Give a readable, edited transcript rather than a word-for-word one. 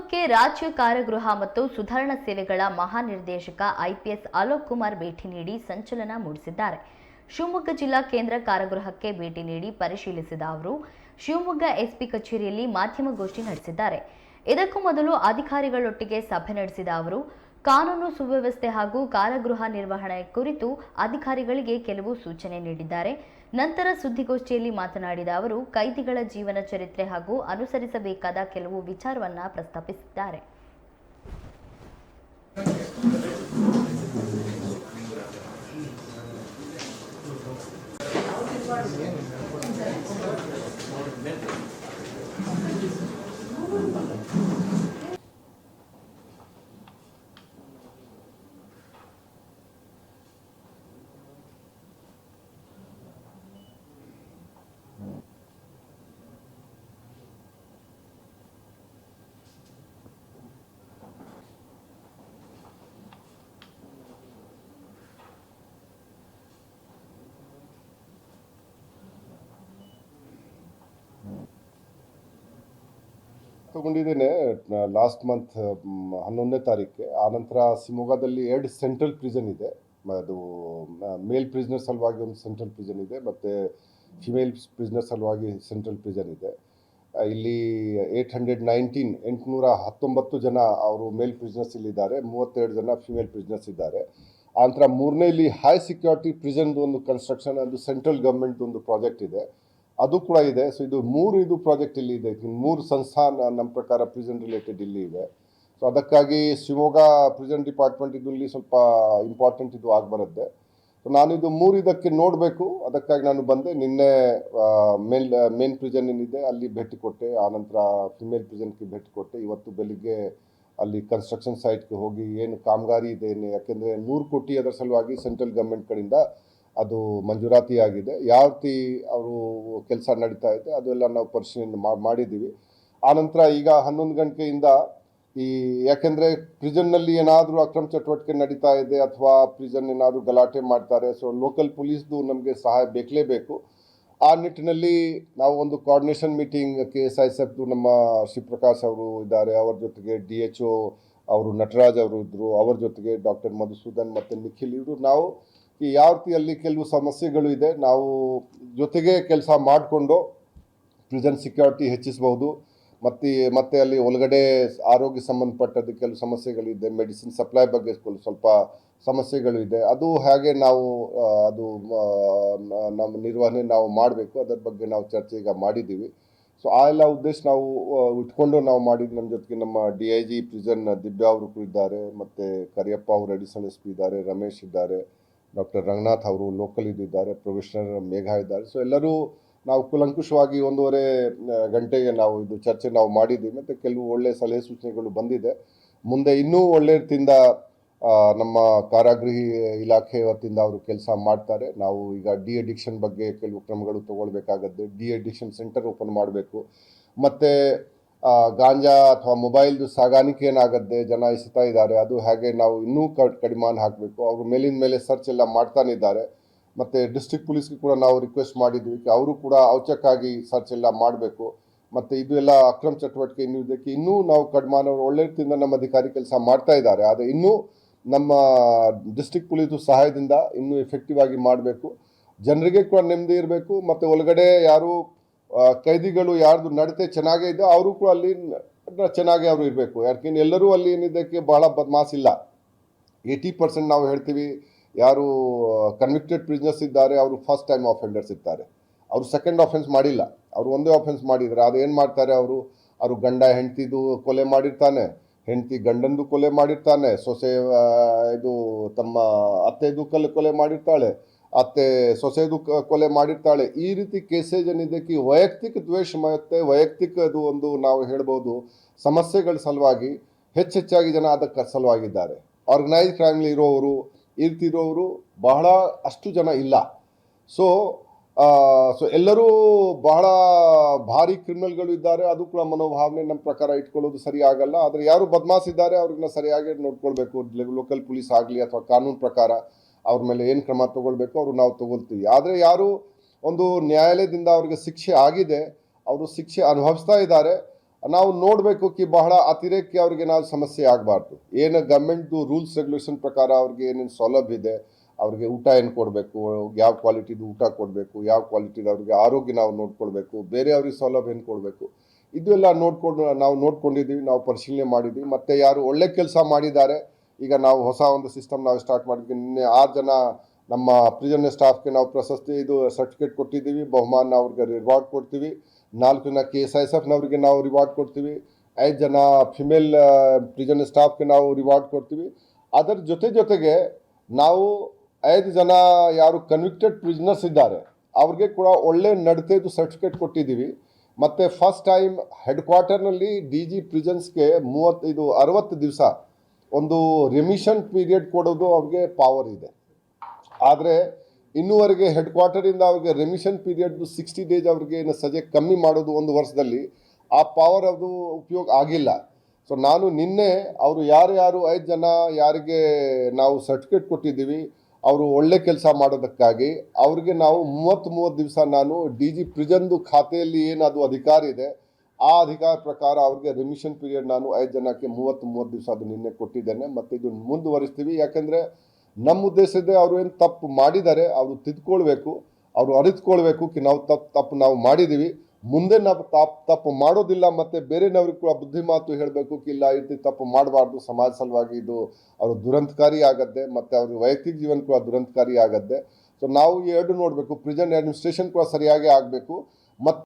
ಶಿವಮೊಗ್ಗಕ್ಕೆ ರಾಜ್ಯ ಕಾರಾಗೃಹ ಮತ್ತು ಸುಧಾರಣಾ ಸೇವೆಗಳ ಮಹಾನಿರ್ದೇಶಕ ಐಪಿಎಸ್ ಅಲೋಕ್ ಕುಮಾರ್ ಭೇಟಿ ನೀಡಿ ಸಂಚಲನ ಮೂಡಿಸಿದ್ದಾರೆ. ಶಿವಮೊಗ್ಗ ಜಿಲ್ಲಾ ಕೇಂದ್ರ ಕಾರಾಗೃಹಕ್ಕೆ ಭೇಟಿ ನೀಡಿ ಪರಿಶೀಲಿಸಿದ ಅವರು ಶಿವಮೊಗ್ಗ ಎಸ್ಪಿ ಕಚೇರಿಯಲ್ಲಿ ಮಾಧ್ಯಮಗೋಷ್ಠಿ ನಡೆಸಿದ್ದಾರೆ. ಇದಕ್ಕೂ ಮೊದಲು ಅಧಿಕಾರಿಗಳೊಟ್ಟಿಗೆ ಸಭೆ ನಡೆಸಿದ ಅವರು ಕಾನೂನು ಸುವ್ಯವಸ್ಥೆ ಹಾಗೂ ಕಾರಾಗೃಹ ನಿರ್ವಹಣೆ ಕುರಿತು ಅಧಿಕಾರಿಗಳಿಗೆ ಕೆಲವು ಸೂಚನೆ ನೀಡಿದ್ದಾರೆ. ನಂತರ ಸುದ್ದಿಗೋಷ್ಠಿಯಲ್ಲಿ ಮಾತನಾಡಿದ ಅವರು ಕೈದಿಗಳ ಜೀವನ ಚರಿತ್ರೆ ಹಾಗೂ ಅನುಸರಿಸಬೇಕಾದ ಕೆಲವು ವಿಚಾರವನ್ನ ಪ್ರಸ್ತಾಪಿಸಿದ್ದಾರೆ. ತಗೊಂಡಿದ್ದೇನೆ ಲಾಸ್ಟ್ ಮಂತ್ 11ನೇ ತಾರೀಕಿಗೆ. ಆನಂತರ ಶಿವಮೊಗ್ಗದಲ್ಲಿ 2 ಸೆಂಟ್ರಲ್ ಪ್ರಿಸನ್ ಇದೆ. ಅದು ಮೇಲ್ ಪ್ರಿಸನರ್ ಸಲುವಾಗಿ ಒಂದು ಸೆಂಟ್ರಲ್ ಪ್ರಿಸನ್ ಇದೆ, ಮತ್ತು ಫಿಮೇಲ್ ಪ್ರಿಸನರ್ ಸಲುವಾಗಿ ಸೆಂಟ್ರಲ್ ಪ್ರಿಸನ್ ಇದೆ. ಇಲ್ಲಿ 819 ಜನ ಅವರು ಮೇಲ್ ಪ್ರಿಸನರ್ಸ್ ಇಲ್ಲಿದ್ದಾರೆ, 32 ಜನ ಫಿಮೇಲ್ ಪ್ರಿಸನರ್ಸ್ ಇದ್ದಾರೆ. ಆನಂತರ 3ನೇ ಇಲ್ಲಿ ಹೈ ಸೆಕ್ಯೂರಿಟಿ ಪ್ರಿಸನ್ದು ಒಂದು ಕನ್ಸ್ಟ್ರಕ್ಷನ್, ಅದು ಸೆಂಟ್ರಲ್ ಗೌರ್ಮೆಂಟ್ ಒಂದು ಪ್ರಾಜೆಕ್ಟ್ ಇದೆ, ಅದು ಕೂಡ ಇದೆ. ಸೊ ಇದು 3 ಪ್ರಾಜೆಕ್ಟ್ ಇಲ್ಲಿ ಇದೆ. 3 ಸಂಸ್ಥಾನ ನಮ್ಮ ಪ್ರಕಾರ ಪ್ರಿಸನ್ ರಿಲೇಟೆಡ್ ಇಲ್ಲಿ ಇದೆ. ಸೊ ಅದಕ್ಕಾಗಿ ಶಿವಮೊಗ್ಗ ಪ್ರಿಸನ್ ಡಿಪಾರ್ಟ್ಮೆಂಟ್ ಇಲ್ಲಿ ಸ್ವಲ್ಪ ಇಂಪಾರ್ಟೆಂಟ್ ಇದು ಆಗಿಬರುತ್ತೆ. ಸೊ ನಾನು ಇದು 3 ಇದಕ್ಕೆ ನೋಡಬೇಕು, ಅದಕ್ಕಾಗಿ ನಾನು ಬಂದೆ. ನಿನ್ನೆ ಮೇನ್ ಪ್ರಿಸನ್ ಏನಿದೆ ಅಲ್ಲಿ ಭೇಟಿ ಕೊಟ್ಟೆ, ಆನಂತರ ಫಿಮೇಲ್ ಪ್ರಿಸನ್ಗೆ ಭೇಟಿ ಕೊಟ್ಟೆ. ಇವತ್ತು ಬೆಳಿಗ್ಗೆ ಅಲ್ಲಿ ಕನ್ಸ್ಟ್ರಕ್ಷನ್ ಸೈಟ್ಗೆ ಹೋಗಿ ಏನು ಕಾಮಗಾರಿ ಇದೆ, ಯಾಕೆಂದರೆ 100 ಕೋಟಿ ಅದರ ಸಲುವಾಗಿ ಸೆಂಟ್ರಲ್ ಗೌರ್ಮೆಂಟ್ ಕಡೆಯಿಂದ ಅದು ಮಂಜೂರಾತಿ ಆಗಿದೆ. ಯಾವ ರೀತಿ ಅವರು ಕೆಲಸ ನಡೀತಾ ಇದೆ ಅದೆಲ್ಲ ನಾವು ಪರಿಶೀಲನೆ ಮಾಡಿದ್ದೀವಿ. ಆನಂತರ ಈಗ 11 ಗಂಟೆಯಿಂದ ಯಾಕೆಂದರೆ ಪ್ರಿಸನ್ನಲ್ಲಿ ಏನಾದರೂ ಅಕ್ರಮ ಚಟುವಟಿಕೆ ನಡೀತಾ ಇದೆ ಅಥವಾ ಪ್ರಿಸನ್ ಏನಾದರೂ ಗಲಾಟೆ ಮಾಡ್ತಾರೆ, ಸೊ ಲೋಕಲ್ ಪೊಲೀಸ್ದು ನಮಗೆ ಸಹಾಯ ಬೇಕಲೇಬೇಕು. ಆ ನಿಟ್ಟಿನಲ್ಲಿ ನಾವು ಒಂದು ಕೋಆರ್ಡಿನೇಷನ್ ಮೀಟಿಂಗ್ KSISFದು ನಮ್ಮ ಶಿವಪ್ರಕಾಶ್ ಅವರು ಇದ್ದಾರೆ, ಅವರ ಜೊತೆಗೆ DHO ಅವರು ನಟರಾಜ್ ಅವರು ಇದ್ದರು, ಅವರ ಜೊತೆಗೆ ಡಾಕ್ಟರ್ ಮಧುಸೂದನ್ ಮತ್ತು ನಿಖಿಲ್ ಇವರು ನಾವು ಯಾವ ರೀತಿಯಲ್ಲಿ ಕೆಲವು ಸಮಸ್ಯೆಗಳು ಇದೆ ನಾವು ಜೊತೆಗೆ ಕೆಲಸ ಮಾಡಿಕೊಂಡು ಪ್ರಿಸನ್ ಸೆಕ್ಯೂರಿಟಿ ಹೆಚ್ಚಿಸಬಹುದು. ಮತ್ತು ಅಲ್ಲಿ ಒಳಗಡೆ ಆರೋಗ್ಯ ಸಂಬಂಧಪಟ್ಟದ್ದು ಕೆಲವು ಸಮಸ್ಯೆಗಳಿದೆ, ಮೆಡಿಸಿನ್ ಸಪ್ಲೈ ಬಗ್ಗೆ ಸ್ವಲ್ಪ ಸಮಸ್ಯೆಗಳು ಇದೆ, ಅದು ಹಾಗೆ ನಾವು ಅದು ನಮ್ಮ ನಿರ್ವಹಣೆ ನಾವು ಮಾಡಬೇಕು. ಅದರ ಬಗ್ಗೆ ನಾವು ಚರ್ಚೆ ಈಗ ಮಾಡಿದ್ದೀವಿ. ಸೊ ಆ ಎಲ್ಲ ಉದ್ದೇಶ ನಾವು ಇಟ್ಕೊಂಡು ನಾವು ಮಾಡಿದ್ವಿ. ನಮ್ಮ ಜೊತೆಗೆ ನಮ್ಮ DIG ಪ್ರಿಸನ್ ದಿವ್ಯಾ ಅವರು ಇದ್ದಾರೆ, ಮತ್ತು ಕರಿಯಪ್ಪ ಅವರು ಅಡಿಷನಲ್ SP ಇದ್ದಾರೆ, ರಮೇಶ್ ಇದ್ದಾರೆ, ಡಾಕ್ಟರ್ ರಂಗನಾಥ್ ಅವರು ಲೋಕಲ್ ಇದ್ದಾರೆ, ಪ್ರೊಫೆಷನಲ್ ಮೇಘಾ ಇದ್ದಾರೆ. ಸೊ ಎಲ್ಲರೂ ನಾವು ಕೂಲಂಕುಷವಾಗಿ 1.5 ಗಂಟೆಗೆ ನಾವು ಇದು ಚರ್ಚೆ ನಾವು ಮಾಡಿದ್ದೀವಿ, ಮತ್ತು ಕೆಲವು ಒಳ್ಳೆಯ ಸಲಹೆ ಸೂಚನೆಗಳು ಬಂದಿದೆ. ಮುಂದೆ ಇನ್ನೂ ಒಳ್ಳೆಯ ರೀತಿಯಿಂದ ನಮ್ಮ ಕಾರಾಗೃಹ ಇಲಾಖೆ ವತಿಯಿಂದ ಅವರು ಕೆಲಸ ಮಾಡ್ತಾರೆ. ನಾವು ಈಗ ಡಿ-ಅಡಿಕ್ಷನ್ ಬಗ್ಗೆ ಕೆಲವು ಕ್ರಮಗಳು ತಗೊಳ್ಬೇಕಾಗತ್ತೆ. ಡಿ-ಅಡಿಕ್ಷನ್ ಸೆಂಟರ್ ಓಪನ್ ಮಾಡಬೇಕು, ಮತ್ತು ಗಾಂಜಾ ಅಥವಾ ಮೊಬೈಲ್ದು ಸಾಗಾಣಿಕೆ ಏನಾಗತ್ತೆ, ಜನ ಎಸೆತಾ ಇದ್ದಾರೆ, ಅದು ಹಾಗೆ ನಾವು ಇನ್ನೂ ಕಡಿಮಾನ ಹಾಕಬೇಕು. ಅವರು ಮೇಲಿನ ಮೇಲೆ ಸರ್ಚ್ ಎಲ್ಲ ಮಾಡ್ತಾನಿದ್ದಾರೆ. ಮತ್ತು ಡಿಸ್ಟ್ರಿಕ್ಟ್ ಪೊಲೀಸ್ಗೆ ಕೂಡ ನಾವು ರಿಕ್ವೆಸ್ಟ್ ಮಾಡಿದ್ವಿ, ಅವರು ಕೂಡ ಔಚಕ್ಕಾಗಿ ಸರ್ಚ್ ಎಲ್ಲ ಮಾಡಬೇಕು. ಮತ್ತು ಇದು ಎಲ್ಲ ಅಕ್ರಮ ಚಟುವಟಿಕೆ ಇನ್ನೂ ನಾವು ಕಡಿಮಾನ ಒಳ್ಳೆ ರೀತಿಯಿಂದ ನಮ್ಮ ಅಧಿಕಾರಿ ಕೆಲಸ ಮಾಡ್ತಾ ಇದ್ದಾರೆ. ಆದರೆ ಇನ್ನೂ ನಮ್ಮ ಡಿಸ್ಟ್ರಿಕ್ಟ್ ಪೊಲೀಸು ಸಹಾಯದಿಂದ ಇನ್ನೂ ಎಫೆಕ್ಟಿವ್ ಆಗಿ ಮಾಡಬೇಕು. ಜನರಿಗೆ ಕೂಡ ನೆಮ್ಮದಿ ಇರಬೇಕು, ಮತ್ತು ಒಳಗಡೆ ಯಾರು ಕೈದಿಗಳು ಯಾರ್ದು ನಡತೆ ಚೆನ್ನಾಗೇ ಇದೆ ಅವರು ಕೂಡ ಅಲ್ಲಿ ಚೆನ್ನಾಗಿ ಅವರು ಇರಬೇಕು. ಯಾಕೆಂದ್ರೆ ಎಲ್ಲರೂ ಅಲ್ಲಿ ಏನಿದ್ದಕ್ಕೆ ಬಹಳ ಬದಮಾಸ್ ಇಲ್ಲ. 80% ನಾವು ಹೇಳ್ತೀವಿ ಯಾರು ಕನ್ವಿಕ್ಟೆಡ್ ಪ್ರಿಸನರ್ಸ್ ಇದ್ದಾರೆ ಅವರು ಫಸ್ಟ್ ಟೈಮ್ ಆಫೆಂಡರ್ಸ್ ಇರ್ತಾರೆ, ಅವರು ಸೆಕೆಂಡ್ ಆಫೆನ್ಸ್ ಮಾಡಿಲ್ಲ, ಅವರು ಒಂದೇ ಆಫೆನ್ಸ್ ಮಾಡಿದ್ದಾರೆ. ಅದು ಏನು ಮಾಡ್ತಾರೆ, ಅವರು ಗಂಡ ಹೆಂಡತಿದು ಕೊಲೆ ಮಾಡಿರ್ತಾನೆ, ಹೆಂಡತಿ ಗಂಡಂದು ಕೊಲೆ ಮಾಡಿರ್ತಾನೆ, ಸೊಸೆ ಇದು ತಮ್ಮ ಅತ್ತೆದು ಕೊಲೆ ಮಾಡಿರ್ತಾಳೆ, ಅತ್ತೆ ಸೊಸೆದು ಕೊಲೆ ಮಾಡಿರ್ತಾಳೆ. ಈ ರೀತಿ ಕೇಸೇಜ್ ಏನಿದ್ದಕ್ಕೆ ವೈಯಕ್ತಿಕ ದ್ವೇಷ ಮತ್ತು ವೈಯಕ್ತಿಕ ಅದು ಒಂದು ನಾವು ಹೇಳ್ಬೋದು ಸಮಸ್ಯೆಗಳ ಸಲುವಾಗಿ ಹೆಚ್ಚೆಚ್ಚಾಗಿ ಜನ ಅದಕ್ಕೆ ಸಲುವಾಗಿದ್ದಾರೆ. ಆರ್ಗನೈಸ್ ಕ್ರೈಮ್ಲಿ ಇರೋರು ಈ ರೀತಿ ಇರೋರು ಬಹಳ ಅಷ್ಟು ಜನ ಇಲ್ಲ. ಸೊ ಎಲ್ಲರೂ ಬಹಳ ಭಾರಿ ಕ್ರಿಮಿನಲ್ಗಳು ಇದ್ದಾರೆ. ಅದು ಕೂಡ ಮನೋಭಾವನೆ ನಮ್ಮ ಪ್ರಕಾರ ಇಟ್ಕೊಳ್ಳೋದು ಸರಿ ಆಗಲ್ಲ. ಆದರೆ ಯಾರು ಬದಮಾಸ್ ಇದ್ದಾರೆ ಅವ್ರನ್ನ ಸರಿಯಾಗಿ ನೋಡ್ಕೊಳ್ಬೇಕು. ಲೋಕಲ್ ಪೊಲೀಸ್ ಆಗಲಿ ಅಥವಾ ಕಾನೂನು ಪ್ರಕಾರ ಅವ್ರ ಮೇಲೆ ಏನು ಕ್ರಮ ತಗೊಳ್ಬೇಕು ಅವರು ನಾವು ತಗೊಳ್ತೀವಿ. ಆದರೆ ಯಾರು ಒಂದು ನ್ಯಾಯಾಲಯದಿಂದ ಅವ್ರಿಗೆ ಶಿಕ್ಷೆ ಆಗಿದೆ, ಅವರು ಶಿಕ್ಷೆ ಅನುಭವಿಸ್ತಾ ಇದ್ದಾರೆ, ನಾವು ನೋಡಬೇಕು ಕಿ ಬಹಳ ಅತಿರೇಕಕ್ಕೆ ಅವ್ರಿಗೆ ನಾವು ಸಮಸ್ಯೆ ಆಗಬಾರ್ದು. ಏನು ಗೌರ್ಮೆಂಟ್ದು ರೂಲ್ಸ್ ರೆಗ್ಯುಲೇಷನ್ ಪ್ರಕಾರ ಅವ್ರಿಗೆ ಏನೇನು ಸೌಲಭ್ಯ ಇದೆ, ಅವ್ರಿಗೆ ಊಟ ಏನು ಕೊಡಬೇಕು, ಯಾವ ಕ್ವಾಲಿಟಿದು ಊಟ ಕೊಡಬೇಕು, ಯಾವ ಕ್ವಾಲಿಟಿದು ಅವ್ರಿಗೆ ಆರೋಗ್ಯ ನಾವು ನೋಡ್ಕೊಳ್ಬೇಕು, ಬೇರೆ ಅವ್ರಿಗೆ ಸೌಲಭ್ಯ ಏನು ಕೊಡಬೇಕು, ಇದೆಲ್ಲ ನಾವು ನೋಡ್ಕೊಂಡಿದ್ದೀವಿ, ನಾವು ಪರಿಶೀಲನೆ ಮಾಡಿದ್ದೀವಿ. ಮತ್ತು ಯಾರು ಒಳ್ಳೆ ಕೆಲಸ ಮಾಡಿದ್ದಾರೆ, ಈಗ ನಾವು ಹೊಸ ಒಂದು ಸಿಸ್ಟಮ್ ನಾವು ಸ್ಟಾರ್ಟ್ ಮಾಡಿದ್ವಿ. ನಿನ್ನೆ 6 ಜನ ನಮ್ಮ ಪ್ರಿಸನ್ ಸ್ಟಾಫ್ಗೆ ನಾವು ಪ್ರಶಸ್ತಿ ಸರ್ಟಿಫಿಕೇಟ್ ಕೊಟ್ಟಿದ್ದೀವಿ, ಬಹುಮಾನ ಅವ್ರಿಗೆ ರಿವಾರ್ಡ್ ಕೊಡ್ತೀವಿ. 4 ಜನ KSISFನವ್ರಿಗೆ ನಾವು ರಿವಾರ್ಡ್ ಕೊಡ್ತೀವಿ. 5 ಜನ ಫಿಮೇಲ್ ಪ್ರಿಸನ್ ಸ್ಟಾಫ್ಗೆ ನಾವು ರಿವಾರ್ಡ್ ಕೊಡ್ತೀವಿ. ಅದರ ಜೊತೆಗೆ ನಾವು 5 ಜನ ಯಾರು ಕನ್ವಿಕ್ಟೆಡ್ ಪ್ರಿಸ್ನರ್ಸ್ ಇದ್ದಾರೆ ಅವ್ರಿಗೆ ಕೂಡ ಒಳ್ಳೆ ನಡತೆದು ಸರ್ಟಿಫಿಕೇಟ್ ಕೊಟ್ಟಿದ್ದೀವಿ. ಮತ್ತು ಫಸ್ಟ್ ಟೈಮ್ ಹೆಡ್ ಕ್ವಾರ್ಟರ್ನಲ್ಲಿ DG ಪ್ರಿಸನ್ಸ್ಗೆ 60 ದಿವಸ ಒಂದು ರೆಮಿಷನ್ ಪೀರಿಯಡ್ ಕೊಡೋದು ಅವ್ರಿಗೆ ಪವರ್ ಇದೆ. ಆದರೆ ಇನ್ನೂವರೆಗೆ ಹೆಡ್ ಕ್ವಾರ್ಟರಿಂದ ಅವ್ರಿಗೆ ರೆಮಿಷನ್ ಪೀರಿಯಡ್ದು 60 ಡೇಸ್ ಅವ್ರಿಗೆ ಸಜೆ ಕಮ್ಮಿ ಮಾಡೋದು ಒಂದು ವರ್ಷದಲ್ಲಿ ಆ ಪವರ್ ಅದು ಉಪಯೋಗ ಆಗಿಲ್ಲ. ಸೊ ನಾನು ನಿನ್ನೆ ಅವರು ಯಾರು 5 ಜನ ಯಾರಿಗೆ ನಾವು ಸರ್ಟಿಫಿಕೇಟ್ ಕೊಟ್ಟಿದ್ದೀವಿ ಅವರು ಒಳ್ಳೆ ಕೆಲಸ ಮಾಡೋದಕ್ಕಾಗಿ ಅವ್ರಿಗೆ ನಾವು 30 ದಿವಸ ನಾನು DG ಪ್ರಿಸನ್ದು ಖಾತೆಯಲ್ಲಿ ಏನು ಅದು ಅಧಿಕಾರ ಇದೆ ಆ ಅಧಿಕಾರ ಪ್ರಕಾರ ಅವ್ರಿಗೆ ರೆಮಿಷನ್ ಪೀರಿಯಡ್ ನಾನು 5 ಜನಕ್ಕೆ 30 ದಿವಸ ಅದು ನಿನ್ನೆ ಕೊಟ್ಟಿದ್ದೇನೆ. ಮತ್ತು ಇದು ಮುಂದುವರಿಸ್ತೀವಿ. ಯಾಕೆಂದರೆ ನಮ್ಮ ಉದ್ದೇಶ ಇದೆ, ಅವರು ಏನು ತಪ್ಪು ಮಾಡಿದ್ದಾರೆ ಅವರು ತಿದ್ಕೊಳ್ಬೇಕು, ಅವರು ಅರಿತುಕೊಳ್ಬೇಕು ಕಿ ನಾವು ತಪ್ಪು ನಾವು ಮಾಡಿದ್ದೀವಿ, ಮುಂದೆ ನಾವು ತಪ್ಪು ಮಾಡೋದಿಲ್ಲ. ಮತ್ತು ಬೇರೆನವ್ರಿಗೆ ಕೂಡ ಬುದ್ಧಿ ಮಾತು ಹೇಳಬೇಕು ಕಿ ಇಲ್ಲ ಈ ರೀತಿ ತಪ್ಪು ಮಾಡಬಾರ್ದು, ಸಮಾಜ ಸಲುವಾಗಿ ಇದು ಅವರು ದುರಂತಕಾರಿ ಆಗತ್ತೆ ಮತ್ತು ಅವ್ರ ವೈಯಕ್ತಿಕ ಜೀವನ ಕೂಡ ದುರಂತಕಾರಿ ಆಗತ್ತೆ. ಸೊ ನಾವು ಈ ಎರಡು ನೋಡಬೇಕು, ಪ್ರಿಸನ್ ಅಡ್ಮಿನಿಸ್ಟ್ರೇಷನ್ ಕೂಡ ಸರಿಯಾಗಿ ಆಗಬೇಕು ಮತ್ತು